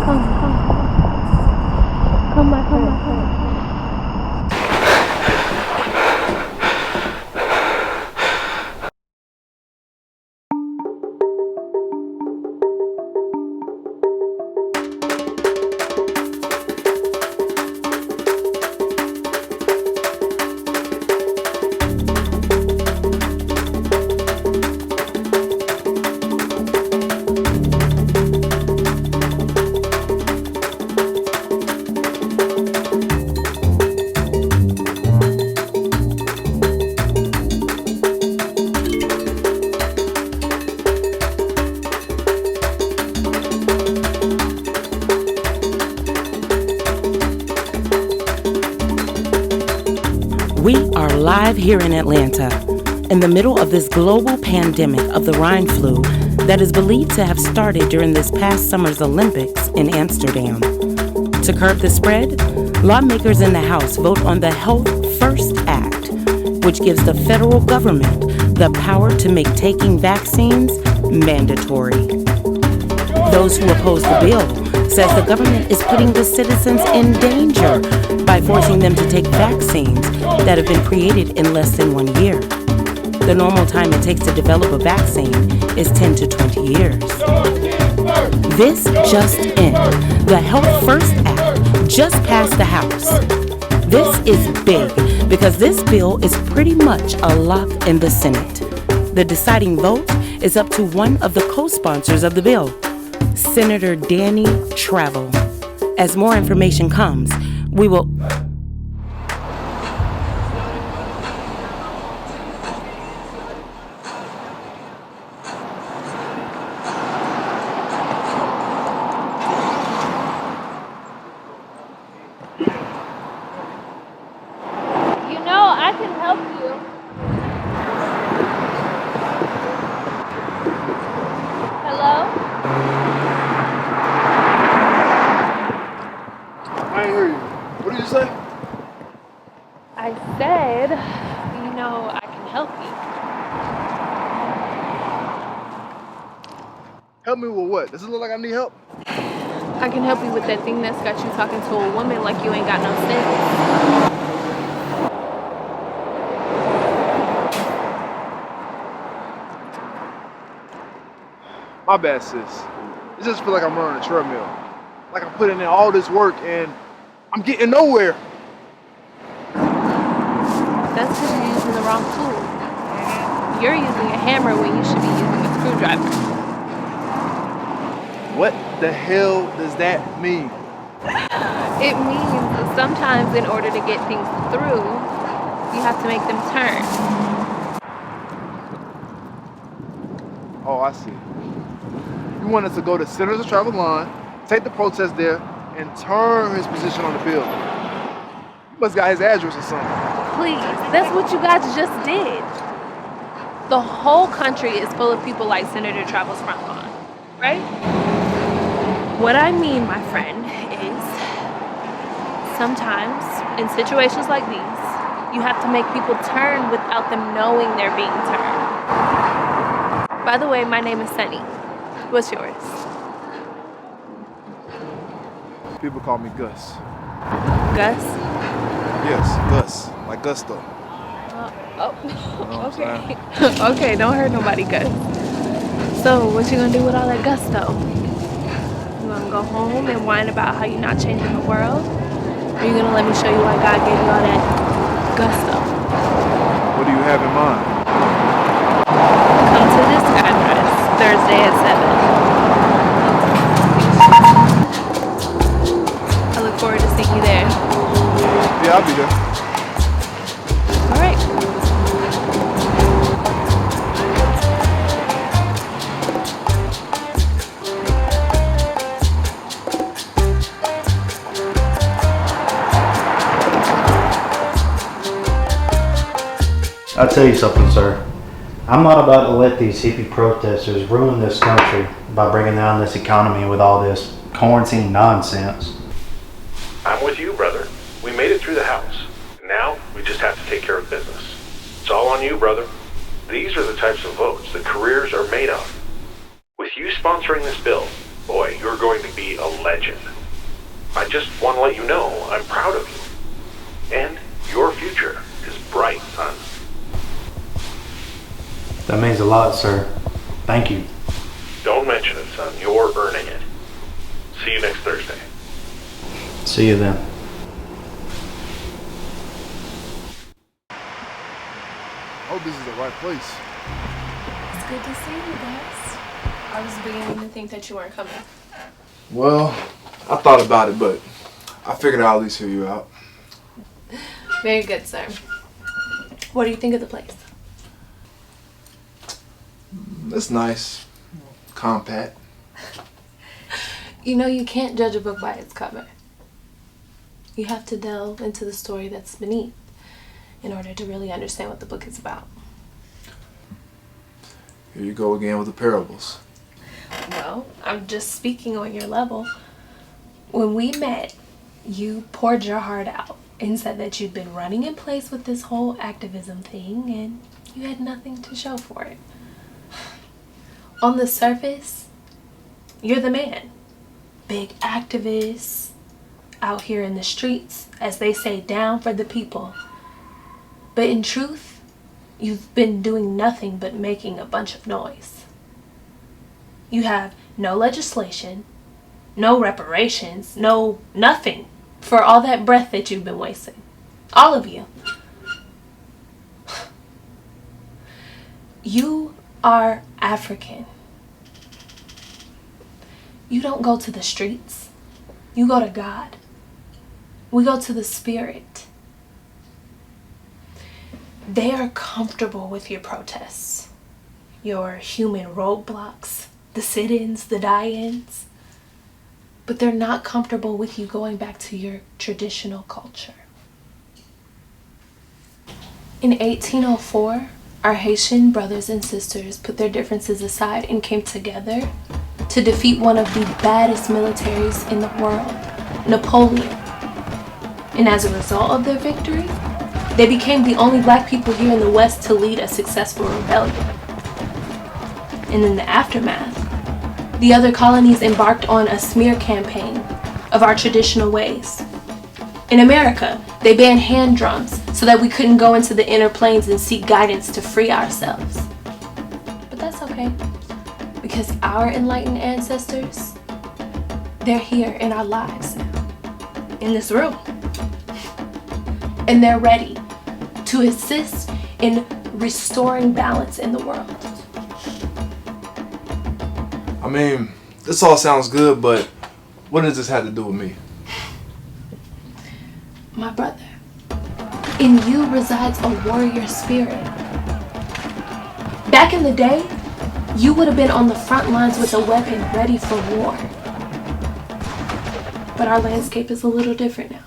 Come, my friend. We are live here in Atlanta, in the middle of this global pandemic of the swine flu that is believed to have started during this past summer's Olympics in Amsterdam. To curb the spread, lawmakers in the House vote on the Health First Act, which gives the federal government the power to make taking vaccines mandatory. Those who oppose the bill says the government is putting the citizens in danger by forcing them to take vaccines that have been created in less than 1 year. The normal time it takes to develop a vaccine is 10 to 20 years. This just in. The Health First Act just passed the House. This is big because this bill is pretty much a lock in the Senate. The deciding vote is up to one of the co-sponsors of the bill, Senator Danny Travel. As more information comes, we will... You know, I can help you. Hello? I ain't hear you. What did you say? I said, you know, I can help you. Help me with what? Does it look like I need help? I can help you with that thing that's got you talking to a woman like you ain't got no sense. My bad, sis. It just feel like I'm running a treadmill. Like I'm putting in all this work and I'm getting nowhere. That's because you're using the wrong tool. You're using a hammer when you should be using a screwdriver. What the hell does that mean? It means that sometimes in order to get things through, you have to make them turn. Oh, I see. You want us to go to Senators of Travel Line, take the protest there, and turn his position on the bill. You must got his address or something. Please, that's what you guys just did. The whole country is full of people like Senator Travel's front lawn, right? What I mean, my friend, is sometimes in situations like these, you have to make people turn without them knowing they're being turned. By the way, my name is Sunny. What's yours? People call me Gus. Gus? Yes, Gus. Like Gusto. Okay. Okay, don't hurt nobody, Gus. So, what you gonna do with all that gusto? You gonna go home and whine about how you're not changing the world? Or you gonna let me show you why God gave you all that gusto? What do you have in mind? Come to this address Thursday at 7. I look forward to seeing you there. Yeah, I'll be there. All right. I'll tell you something, sir. I'm not about to let these hippie protesters ruin this country by bringing down this economy with all this quarantine nonsense. I'm with you, brother. We made it through the House. Now, we just have to take care of business. It's all on you, brother. These are the types of votes that careers are made of. With you sponsoring this bill, Boy, you're going to be a legend. I just want to let you know I'm proud of you. And your future is bright, son. That means a lot, sir. Thank you. Don't mention it, son. You're earning it. See you next Thursday. See you then. I hope this is the right place. It's good to see you guys. I was beginning to think that you weren't coming. Well, I thought about it, but I figured I'll at least hear you out. Very good, sir. What do you think of the place? It's nice. Compact. You know, you can't judge a book by its cover. You have to delve into the story that's beneath in order to really understand what the book is about. Here you go again with the parables. Well, I'm just speaking on your level. When we met, you poured your heart out and said that you'd been running in place with this whole activism thing and you had nothing to show for it. On the surface, you're the man. Big activist, out here in the streets, as they say, down for the people. But in truth, you've been doing nothing but making a bunch of noise. You have no legislation, no reparations, no nothing for all that breath that you've been wasting. All of you. You are African. You don't go to the streets. You go to God. We go to the Spirit. They are comfortable with your protests, your human roadblocks, the sit-ins, the die-ins, but they're not comfortable with you going back to your traditional culture. In 1804, our Haitian brothers and sisters put their differences aside and came together to defeat one of the baddest militaries in the world, Napoleon. And as a result of their victory, they became the only black people here in the West to lead a successful rebellion. And in the aftermath, the other colonies embarked on a smear campaign of our traditional ways. In America, they banned hand drums so that we couldn't go into the inner planes and seek guidance to free ourselves. But that's okay, because our enlightened ancestors, they're here in our lives now, in this room. And they're ready to assist in restoring balance in the world. I mean, this all sounds good, but what does this have to do with me? My brother, in you resides a warrior spirit. Back in the day, you would have been on the front lines with a weapon ready for war. But our landscape is a little different now.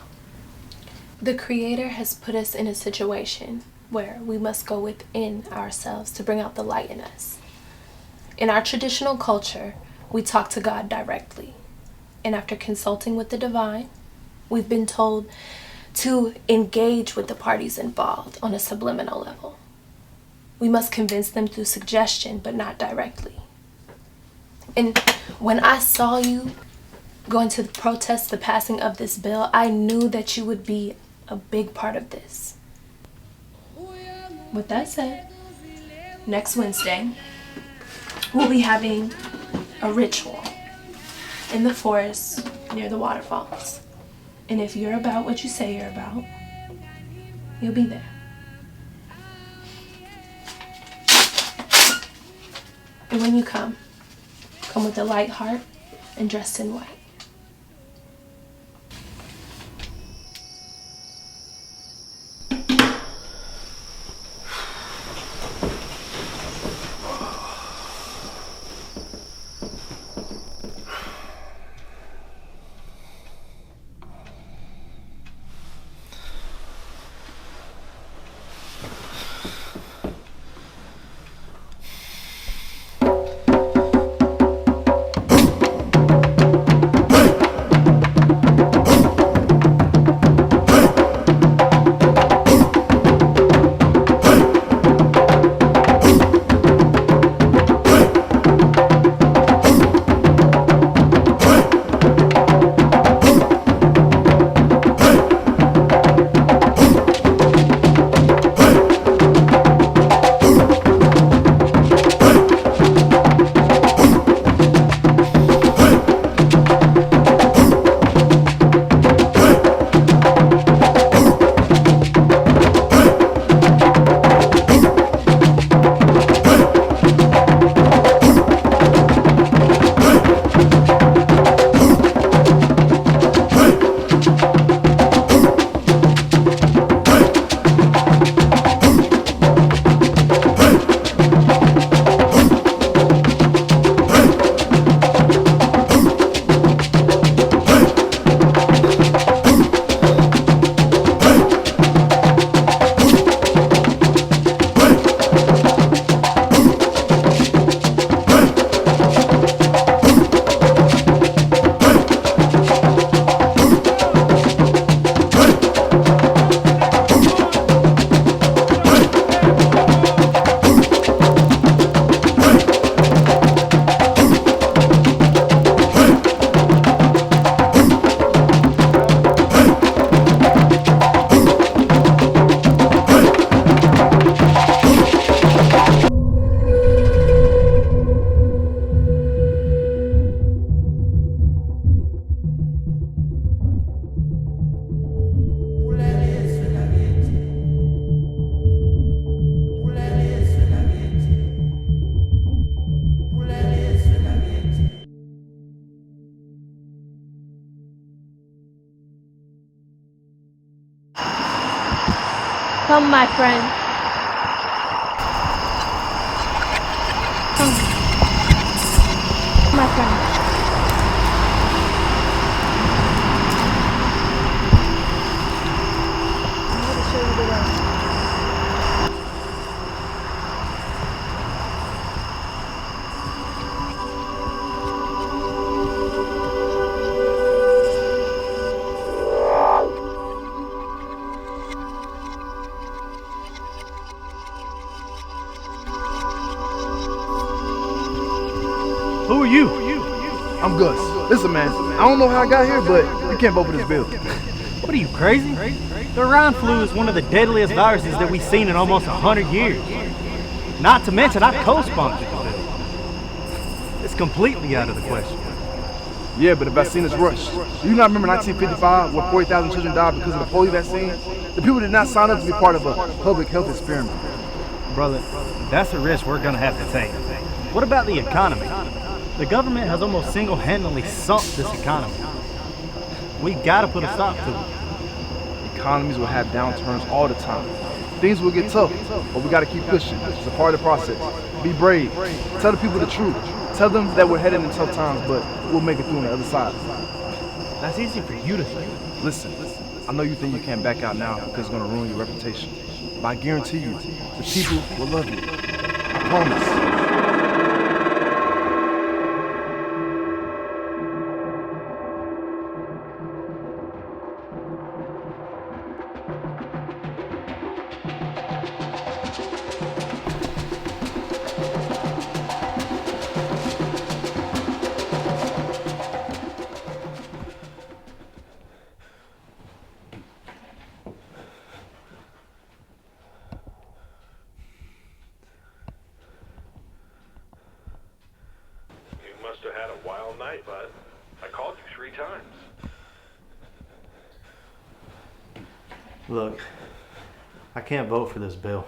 The Creator has put us in a situation where we must go within ourselves to bring out the light in us. In our traditional culture, we talk to God directly. And after consulting with the divine, we've been told to engage with the parties involved on a subliminal level. We must convince them through suggestion, but not directly. And when I saw you going to protest the passing of this bill, I knew that you would be a big part of this. With that said, next Wednesday, we'll be having a ritual in the forest near the waterfalls. And if you're about what you say you're about, you'll be there. And when you come with a light heart and dressed in white. Come, my friend. Come, my friend. I'm going to show you the way. Who are you? I'm Gus. Listen, man, I don't know how I got here, but you can't vote for this bill. What are you, crazy? The Rhine flu is one of the deadliest viruses that we've seen in almost 100 years. Not to mention, I co-sponsored the bill. It's completely out of the question. Yeah, but the vaccine is rushed. Do you not remember 1955, where 40,000 children died because of the polio vaccine? The people did not sign up to be part of a public health experiment. Brother, that's a risk we're gonna have to take. What about the economy? The government has almost single-handedly sunk this economy. We gotta put a stop to it. Economies will have downturns all the time. Things will get tough, but we gotta keep pushing. It's a part of the process. Be brave. Tell the people the truth. Tell them that we're headed in tough times, but we'll make it through on the other side. That's easy for you to say. Listen, I know you think you can't back out now because it's gonna ruin your reputation. But I guarantee you, the people will love you. I promise. You must have had a wild night, bud. I called you 3 times. Look, I can't vote for this bill.